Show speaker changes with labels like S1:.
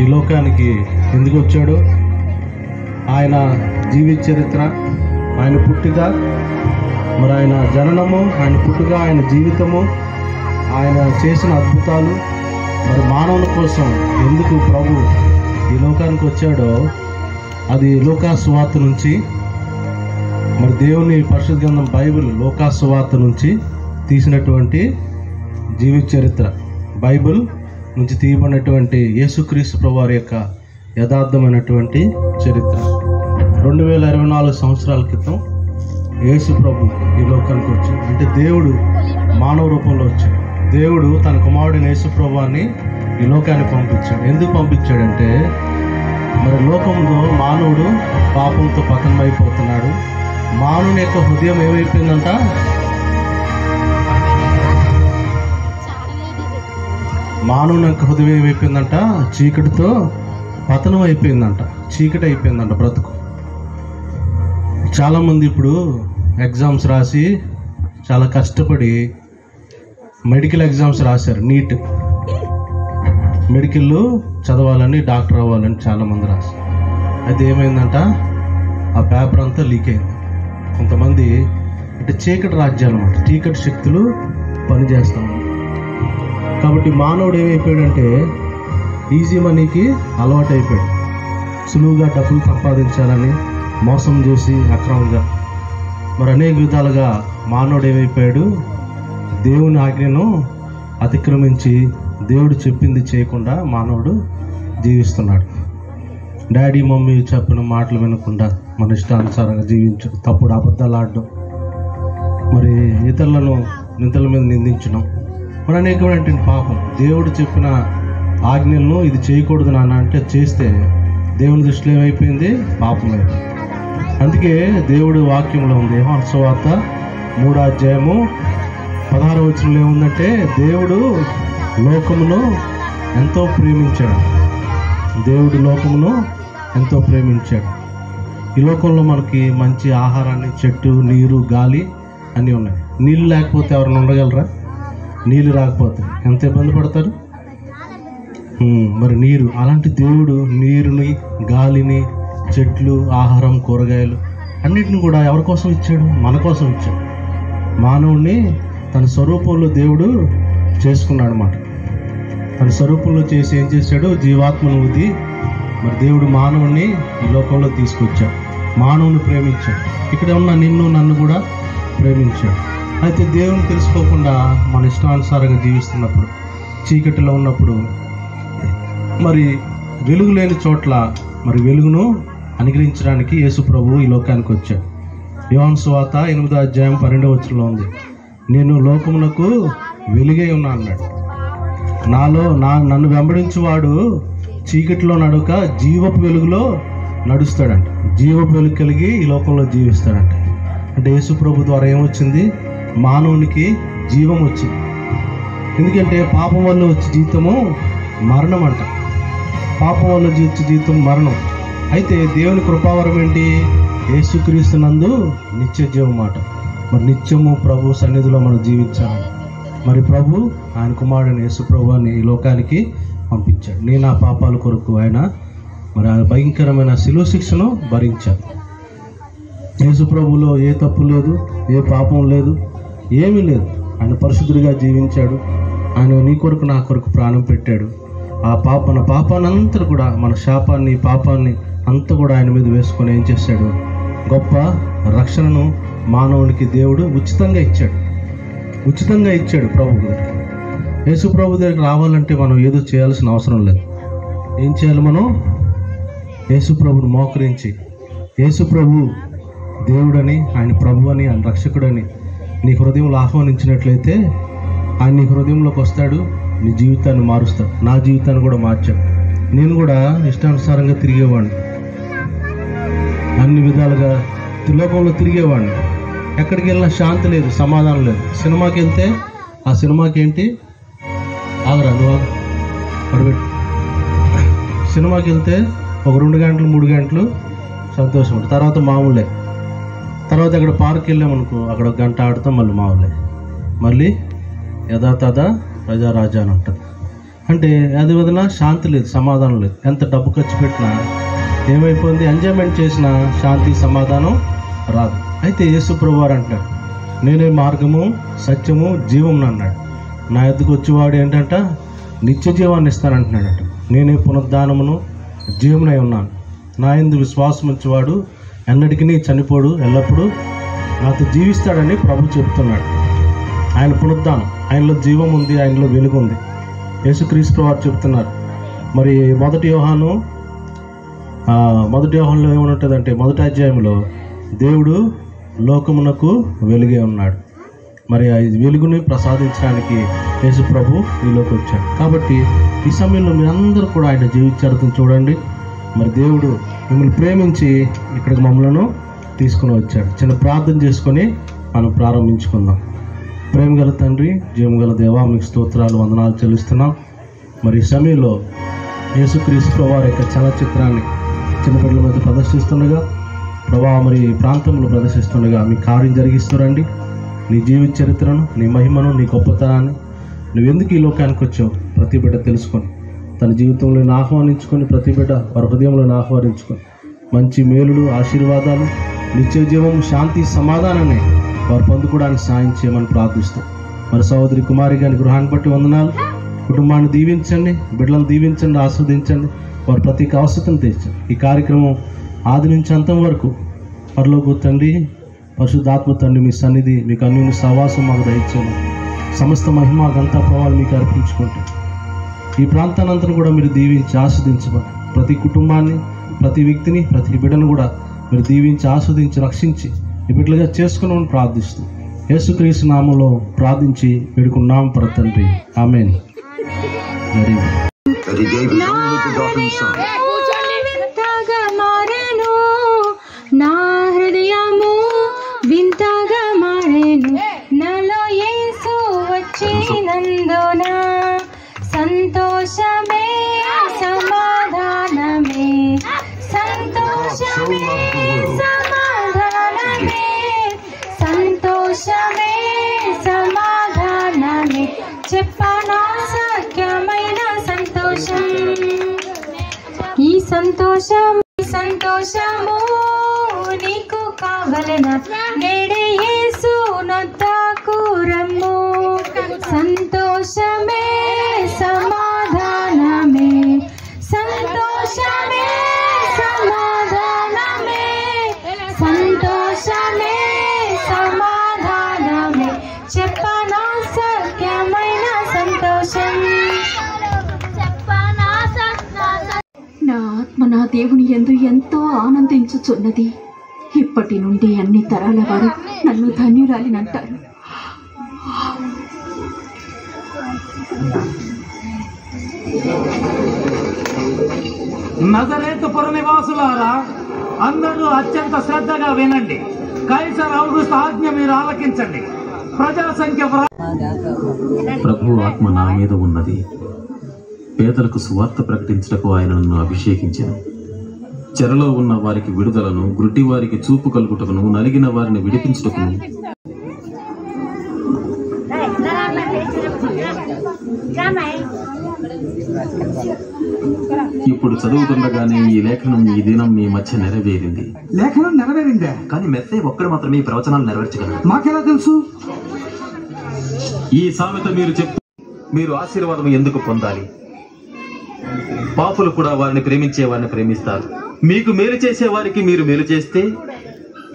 S1: ఈ లోకానికి ఎందుకు వచ్చాడు, ఆయన జీవిత చరిత్ర, ఆయన పుట్టుక, మరి ఆయన జననము, ఆయన పుట్టుక, ఆయన జీవితము, ఆయన చేసిన అద్భుతాలు, మరి మానవుల కోసం ఎందుకు ప్రభు ఈ లోకానికి వచ్చాడో అది లూకా సువార్త నుంచి, మరి దేవుని పరిశుద్ధ గ్రంథం బైబిల్ లూకా సువార్త నుంచి తీసినటువంటి జీవిత చరిత్ర, బైబిల్ నుంచి తీయబడినటువంటి యేసుక్రీస్తు ప్రభువారి యొక్క యథార్థమైనటువంటి చరిత్ర. 2024 సంవత్సరాల క్రితం యేసు ప్రభు ఈ లోకానికి వచ్చాడు. అంటే దేవుడు మానవ రూపంలో వచ్చాడు. దేవుడు తన కుమారుడిని యేసు ప్రభువాన్ని ఈ లోకానికి పంపించాడు. ఎందుకు పంపించాడంటే, మరి లోకంలో మానవుడు పాపంతో పతనమైపోతున్నాడు. మానవుని యొక్క హృదయం ఏమైపోయిందంట, మానవుని యొక్క హృదయం ఏమైపోయిందంట, చీకటితో పతనం అయిపోయిందంట, చీకటి అయిపోయిందంట బ్రతుకు. చాలామంది ఇప్పుడు ఎగ్జామ్స్ రాసి చాలా కష్టపడి మెడికల్ ఎగ్జామ్స్ రాశారు. నీట్ మెడికల్ చదవాలని, డాక్టర్ అవ్వాలని చాలామంది రాశారు. అయితే ఏమైందంట, ఆ పేపర్ అంతా లీక్ అయింది. కొంతమంది అంటే చీకటి రాజ్యాలు అన్నమాట, చీకటి శక్తులు పనిచేస్తాం. కాబట్టి మానవుడు ఏమైపోయాడంటే ఈజీ మనీకి అలవాటు అయిపోయాడు. సులువుగా డబ్బులు సంపాదించాలని మోసం చేసి అక్రమంగా మరి అనేక విధాలుగా మానవుడు ఏమైపోయాడు, దేవుని ఆజ్ఞను అతిక్రమించి దేవుడు చెప్పింది చేయకుండా మానవుడు జీవిస్తున్నాడు. డాడీ మమ్మీ చెప్పిన మాటలు వినకుండా మన ఇష్టానుసారంగా జీవించడం, తప్పుడు అబద్ధాలు ఆడడం, మరి ఇతరులను నిందల మీద నిందించడం, మరి అనేకమైన పాపం. దేవుడు చెప్పిన ఆజ్ఞలను ఇది చేయకూడదు నాన్న అంటే చేస్తే దేవుని దృష్టిలో ఏమైపోయింది, పాపం అయిపోయింది. అందుకే దేవుడు వాక్యంలో ఉంది, యోహాను సువార్త 3వ అధ్యాయము 16వ వచనంలో ఏముందంటే, దేవుడు లోకమును ఎంతో ప్రేమించాడు. దేవుడు లోకమును ఎంతో ప్రేమించాడు. ఈ లోకంలో మనకి మంచి ఆహారాన్ని, చెట్టు, నీరు, గాలి అన్నీ ఉన్నాయి. నీళ్ళు లేకపోతే ఎవరైనా ఉండగలరా? నీళ్ళు రాకపోతే ఎంత ఇబ్బంది పడతారు. మరి నీరు, అలాంటి దేవుడు నీరుని, గాలిని, చెట్లు, ఆహారం, కూరగాయలు అన్నిటిని కూడా ఎవరి కోసం ఇచ్చాడు? మన కోసం ఇచ్చాడు. మానవుణ్ణి తన స్వరూపంలో దేవుడు చేసుకున్నాడు అన్నమాట. తన స్వరూపంలో చేసి ఏం చేశాడు, జీవాత్మను ఊది మరి దేవుడు మానవుణ్ణి ఈ లోకంలో తీసుకొచ్చాడు. మానవుని ప్రేమించాడు. ఇక్కడ ఉన్న నిన్ను నన్ను కూడా ప్రేమించాడు. అయితే దేవుని తెలుసుకోకుండా మన ఇష్టానుసారంగా జీవిస్తున్నప్పుడు, చీకటిలో ఉన్నప్పుడు, మరి వెలుగు లేని చోట్ల మరి వెలుగును అనుగ్రహించడానికి యేసు ప్రభువు ఈ లోకానికి వచ్చాడు. యోహాను సువార్త 8వ అధ్యాయం 12వ వచనంలో ఉంది, నేను లోకమునకు వెలుగై ఉన్నా అన్నాడు. నన్ను వెంబడించువాడు చీకటిలో నడుక జీవపు వెలుగులో నడుస్తాడంట. జీవపు వెలుగు కలిగి ఈ లోకంలో జీవిస్తాడంట. అంటే యేసు ప్రభు ద్వారా ఏమొచ్చింది, మానవునికి జీవం వచ్చింది. ఎందుకంటే పాపం వల్ల వచ్చే జీవితము మరణం అంట. పాపం వల్ల వచ్చే జీవితం మరణం. అయితే దేవుని కృపావరం ఏంటి, యేసుక్రీస్తు నందు నిత్య జీవం మాట. మరి నిత్యము ప్రభు సన్నిధిలో మనం జీవించాలి. మరి ప్రభు ఆయన కుమారుడిని యేసు ప్రభువాన్ని ఈ లోకానికి పంపించాడు. నేను ఆ పాపాల కొరకు ఆయన మరి ఆ భయంకరమైన శిలువ శిక్షను భరించాడు. యేసు ప్రభులో ఏ తప్పు లేదు, ఏ పాపం లేదు, ఏమీ లేదు. ఆయన పరిశుద్ధుడిగా జీవించాడు. ఆయన నీ కొరకు నా కొరకు ప్రాణం పెట్టాడు. ఆ పాపాన్ని అంతా కూడా, మన శాపాన్ని, పాపాన్ని అంతా కూడా ఆయన మీద వేసుకొని ఏం చేశాడు, గొప్ప రక్షణను మానవునికి దేవుడు ఉచితంగా ఇచ్చాడు. ఉచితంగా ఇచ్చాడు ప్రభు దగ్గరికి. యేసు ప్రభు దగ్గరికి రావాలంటే మనం ఏదో చేయాల్సిన అవసరం లేదు. ఏం చేయాలి, మనం యేసు ప్రభుని మోకరించి, యేసు ప్రభు దేవుడని, ఆయన ప్రభు అని, ఆయన రక్షకుడని నీ హృదయంలో ఆహ్వానించినట్లయితే ఆయన నీ హృదయంలోకి వస్తాడు, నీ జీవితాన్ని మారుస్తాడు. నా జీవితాన్ని కూడా మార్చాడు. నేను కూడా ఇష్టానుసారంగా తిరిగేవాడిని, అన్ని విధాలుగా లోకంలో తిరిగేవాడిని. ఎక్కడికి వెళ్ళినా శాంతి లేదు, సమాధానం లేదు. సినిమాకి వెళ్తే ఆ సినిమాకి ఏంటి, ఆగరా నువ్వు పడబెట్టు. సినిమాకి వెళ్తే ఒక 2 గంటలు 3 గంటలు సంతోషం ఉంటుంది, తర్వాత మామూలే. తర్వాత అక్కడ పార్క్ వెళ్ళామనుకో, అక్కడ 1 గంట ఆడుతాం, మళ్ళీ మామూలే. మళ్ళీ యథాతథ ప్రజారాజ్యం అని ఉంటుంది. అంటే అది వదిన శాంతి లేదు, సమాధానం లేదు. ఎంత డబ్బు ఖర్చు పెట్టినా ఏమైపోయింది, ఎంజాయ్మెంట్ చేసినా శాంతి సమాధానం రాదు. అయితే యేసు ప్రభువారు అంటాడు, నేనే మార్గము సత్యము జీవం అన్నాడు. నా ఎద్దుకు వచ్చేవాడు ఏంటంట, నిత్య జీవాన్ని ఇస్తానంటున్నాడట. నేనే పునరుద్ధానమును జీవమునై ఉన్నాను. నా యందు విశ్వాసం ఉంచేవాడు ఎన్నటికీ చనిపోడు, ఎల్లప్పుడూ నాతో జీవిస్తాడని ప్రభు చెప్తున్నాడు. ఆయన పునరుద్ధానం, ఆయనలో జీవం ఉంది, ఆయనలో వెలుగు ఉంది. యేసుక్రీస్తు వారు చెప్తున్నారు. మరి మొదటి యోహానులో ఏమనుంటుందంటే, మొదటి అధ్యాయంలో దేవుడు లోకమునకు వెలుగే ఉన్నాడు. మరి ఆ వెలుగుని ప్రసాదించడానికి యేసు ప్రభు ఈలోకి వచ్చాడు. కాబట్టి ఈ సమయంలో మీరందరూ కూడా ఆయన జీవితార్థం చూడండి. మరి దేవుడు మిమ్మల్ని ప్రేమించి ఇక్కడికి మమ్మలను తీసుకుని వచ్చాడు. చిన్న ప్రార్థన చేసుకొని మనం ప్రారంభించుకుందాం. ప్రేమ గల తండ్రి, జీవం గల దేవా, మీకు స్తోత్రాలు, వందనాలు చెల్లిస్తున్నాం. మరి ఈ సమయంలో యేసుక్రీస్తు వారి యొక్క చలచిత్రాన్ని చిన్నపిల్లల మీద ప్రదర్శిస్తుండగా ప్రభా, మరి ప్రాంతంలో ప్రదర్శిస్తుండగా మీ కార్యం జరిగిస్తారండి. నీ జీవిత చరిత్రను, నీ మహిమను, నీ గొప్పతనాన్ని, నువ్వెందుకు ఈ లోకానికి వచ్చావు ప్రతి బిడ్డ తెలుసుకొని తన జీవితంలో ఆహ్వానించుకొని, ప్రతి బిడ్డ వారి హృదయంలో ఆహ్వానించుకొని మంచి మేలులు, ఆశీర్వాదాలు, నిత్య జీవం, శాంతి, సమాధానాన్ని వారు పొందుకోవడానికి సాయం చేయమని ప్రార్థిస్తాం. మరి సహోదరి కుమారి గారి గృహాన్ని బట్టి వందనాలు. కుటుంబాన్ని దీవించండి, బిడ్డలను దీవించండి, ఆస్వాదించండి. వారు ప్రతి అవసరం తెచ్చండి. ఈ కార్యక్రమం ఆది నుంచి అంతం వరకు పరలోక తండ్రి, పరిశుద్ధాత్మ తండ్రి, మీ సన్నిధి, మీకు అన్యోన్య సహవాసం మాకు దయచేయండి. సమస్త మహిమ, గంతా ప్రభావాలు మీకు అర్పించుకుంటూ ఈ ప్రాంతానంతా కూడా మీరు దీవించి ఆస్వాదించమని, ప్రతి కుటుంబాన్ని, ప్రతి వ్యక్తిని, ప్రతి బిడ్డను కూడా మీరు దీవించి ఆస్వాదించి రక్షించి ఈ బిడ్డలుగా చేసుకున్నామని ప్రార్థిస్తూ యేసుక్రీస్తు నామంలో ప్రార్థించి వేడుకున్నాం తండ్రి. ఆమేన్.
S2: నా హృదయము వింతగా మారెను, నాలో యేసు వచ్చినందున సంతోషమే సమాధానమే, సంతోషమే సమాధానమే, సంతోషమే సమాధానమే, చెప్పనా సఖ్యమైన సంతోషం. ఈ సంతోషము నీకు కావలెనా, నేడే యేసు నొద్దకు రమ్ము. సంతోషమే సమాధానమే, సంతోషమే సమాధానమే, సంతోషమే సమాధానమే, చెప్పనా సఖ్యమైన సంతోషం.
S3: నా ఆత్మ నా దేవుని యందు ఎంతో ఆనందించుచున్నది. ఇప్పటి నుండి అన్ని తరాల వారు నన్ను ధన్యురాలినంటారు.
S4: నజరేతు పుర నివాసులారా, అందరూ అత్యంత శ్రద్ధగా వినండి. కైసర్ ఔగుస్తు ఆజ్ఞ మీరు ఆలకించండి. ప్రజా సంఖ్య
S5: ప్రభు ఆత్మ నా మీద ఉన్నది. పేదలకు సువార్త ప్రకటించటకు ఆయన నన్ను అభిషేకించెను. చెరలో ఉన్న వారికి విడుదలను, గుడ్డి వారికి చూపు కలుగుటకును, నలిగిన వారిని విడిపించుటకును, ఇప్పుడు చదువుతుండగానే ఈ లేఖనం ఈ దినం మీ మధ్య నెరవేరింది.
S4: లేఖనం నెరవేరిందే,
S5: కానీ మెస్సయ్య ఒక్కడు మాత్రమే ఈ ప్రవచనాలు నెరవేర్చగలరు.
S4: మాకెలా తెలుసు?
S5: ఈ సామెత మీరు చెప్తూ మీరు ఆశీర్వాదం ఎందుకు పొందాలి? పాపులు కూడా వారిని ప్రేమించే వారిని ప్రేమిస్తారు. మీకు మేలు చేసే వారికి మీరు మేలు చేస్తే